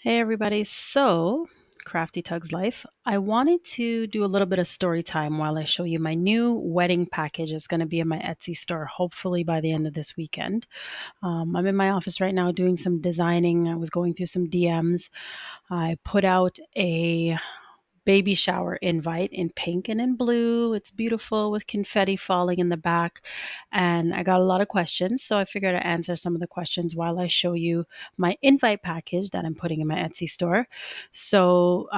Hey everybody. So, Crafty Tug's Life. I wanted to do a little bit of story time while I show you my new wedding package. It's going to be in my Etsy store, hopefully by the end of this weekend. I'm in my office right now doing some designing. I was going through some DMs. I put out a baby shower invite in pink and in blue. It's beautiful with confetti falling in the back. And I got a lot of questions. So I figured I'd answer some of the questions while I show you my invite package that I'm putting in my Etsy store. So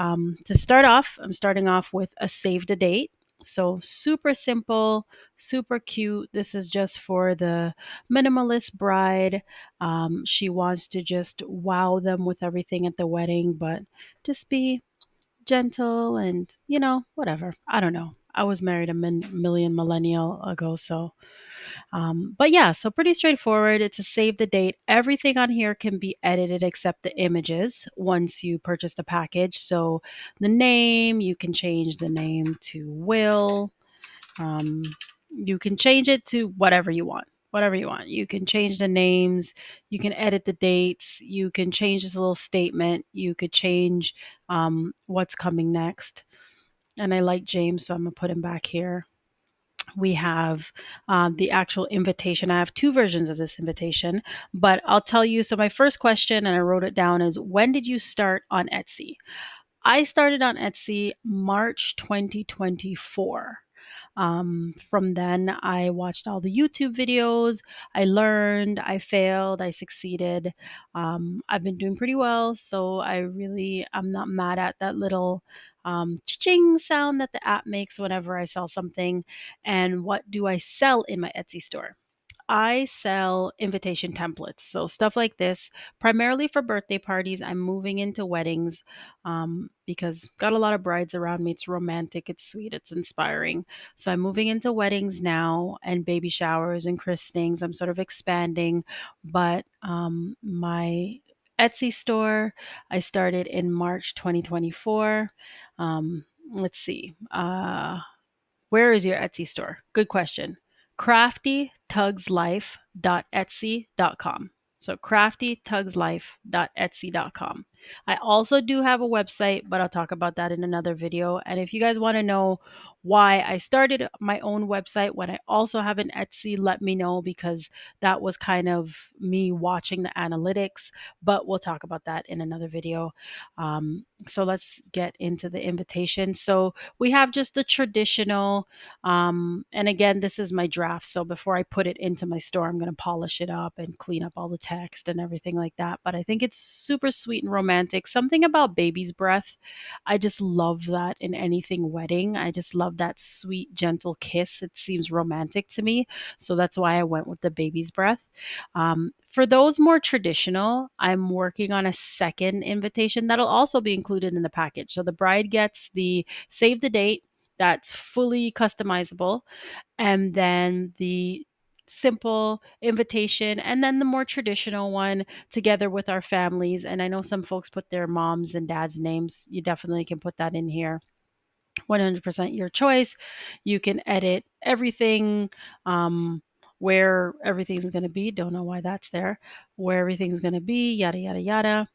to start off, I'm starting off with a save the date. So super simple, super cute. This is just for the minimalist bride. She wants to just wow them with everything at the wedding, but just be gentle and, whatever. I don't know. I was married a million millennial ago, so but yeah, so pretty straightforward. It's a save the date. Everything on here can be edited except the images once you purchase the package. So the name, you can change the name to Will. Um, you can change it to whatever you want. Whatever you want. You can change the names. You can edit the dates. You can change this little statement. You could change what's coming next. And I like James, so I'm going to put him back here. We have the actual invitation. I have two versions of this invitation, but I'll tell you. So, my first question, and I wrote it down, is when did you start on Etsy? I started on Etsy March 2024. From then, I watched all the YouTube videos. I learned, I failed, I succeeded. I've been doing pretty well. So I'm not mad at that little ching sound that the app makes whenever I sell something. And what do I sell in my Etsy store? I sell invitation templates. So, stuff like this, primarily for birthday parties. I'm moving into weddings because got a lot of brides around me. It's romantic, it's sweet, it's inspiring. So, I'm moving into weddings now and baby showers and christenings. I'm sort of expanding, but my Etsy store, I started in March 2024. Let's see. Where is your Etsy store? Good question. craftytugslife.etsy.com. So craftytugslife.etsy.com. I also do have a website, but I'll talk about that in another video. And if you guys want to know why I started my own website when I also have an Etsy, let me know because that was kind of me watching the analytics, but we'll talk about that in another video. So let's get into the invitation. So we have just the traditional and again, this is my draft. So before I put it into my store, I'm going to polish it up and clean up all the text and everything like that. But I think it's super sweet and romantic. Something about baby's breath. I just love that in anything wedding. I just love that sweet, gentle kiss. It seems romantic to me. So that's why I went with the baby's breath. For those more traditional, I'm working on a second invitation that'll also be included in the package. So the bride gets the save the date that's fully customizable, and then the simple invitation, and then the more traditional one together with our families. And I know some folks put their moms and dads' names. You definitely can put that in here. 100% your choice. You can edit everything, where everything's going to be. Don't know why that's there. Where everything's going to be, yada, yada, yada.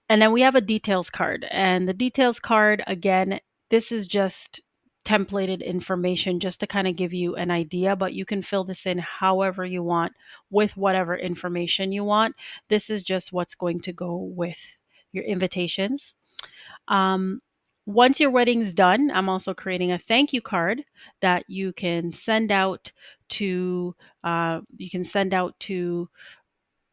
And then we have a details card. And the details card, again, this is just templated information just to kind of give you an idea, but you can fill this in however you want with whatever information you want. This is just what's going to go with your invitations. Um, Once your wedding's done, I'm also creating a thank you card that you can send out to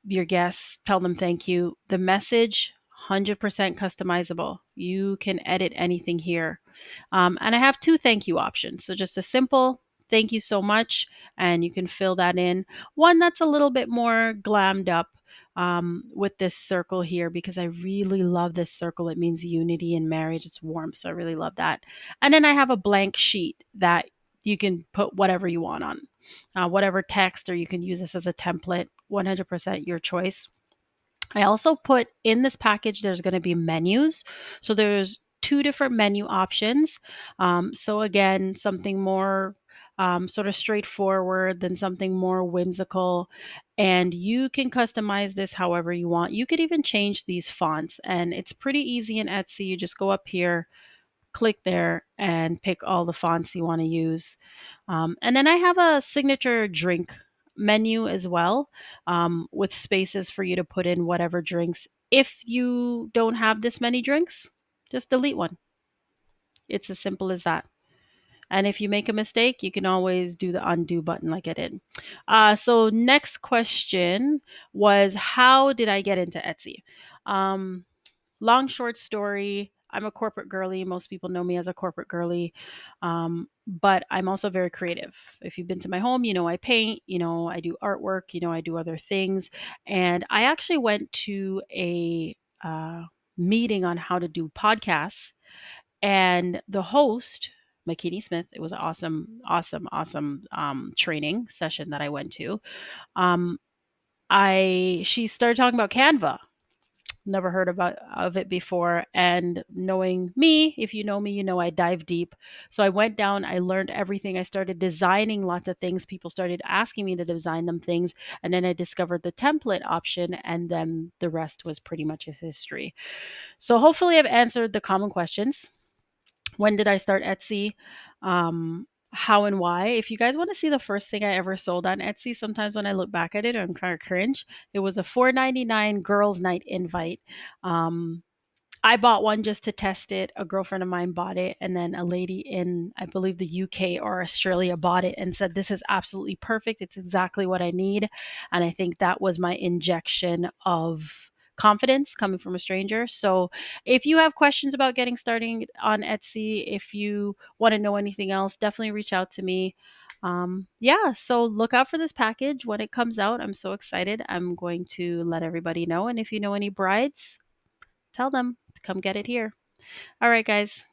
your guests, tell them thank you. The message, 100% customizable. You can edit anything here. And I have two thank you options. So just a simple thank you so much, and you can fill that in. One that's a little bit more glammed up with this circle here because I really love this circle. It means unity and marriage. It's warm, so I really love that. And then I have a blank sheet that you can put whatever you want on, whatever text, or you can use this as a template. 100% your choice. I also put in this package, there's going to be menus. So there's two different menu options. So again, something more sort of straightforward than something more whimsical. And you can customize this however you want. You could even change these fonts, and it's pretty easy in Etsy. You just go up here, click there, and pick all the fonts you want to use. And then I have a signature drink menu as well, with spaces for you to put in whatever drinks. If you don't have this many drinks, just delete one. It's as simple as that. And if you make a mistake, you can always do the undo button like I did. So next question was, how did I get into Etsy? Um, Long short story. I'm a corporate girly. Most people know me as a corporate girly, but I'm also very creative. If you've been to my home, you know I paint. You know I do artwork. You know I do other things. And I actually went to a meeting on how to do podcasts, and the host, McKinney Smith, it was an awesome, awesome, awesome training session that I went to. Um, I She started talking about Canva. Never heard about of it before, and knowing me, if you know me, you know I dive deep. So I went down, I learned everything. I started designing lots of things. People started asking me to design them things, and then I discovered the template option, and then the rest was pretty much history. So hopefully I've answered the common questions. When did I start Etsy? How and why? If you guys want to see the first thing I ever sold on Etsy, sometimes when I look back at it, I'm kind of cringe. It was a $4.99 girls' night invite. Um, I bought one just to test it. A girlfriend of mine bought it, and then a lady in, I believe, the UK or Australia bought it and said, "This is absolutely perfect. It's exactly what I need." And I think that was my injection of confidence coming from a stranger. So, if you have questions about getting started on Etsy, if you want to know anything else, definitely reach out to me. Yeah, so look out for this package when it comes out. I'm so excited. I'm going to let everybody know. And if you know any brides, tell them to come get it here. All right, guys.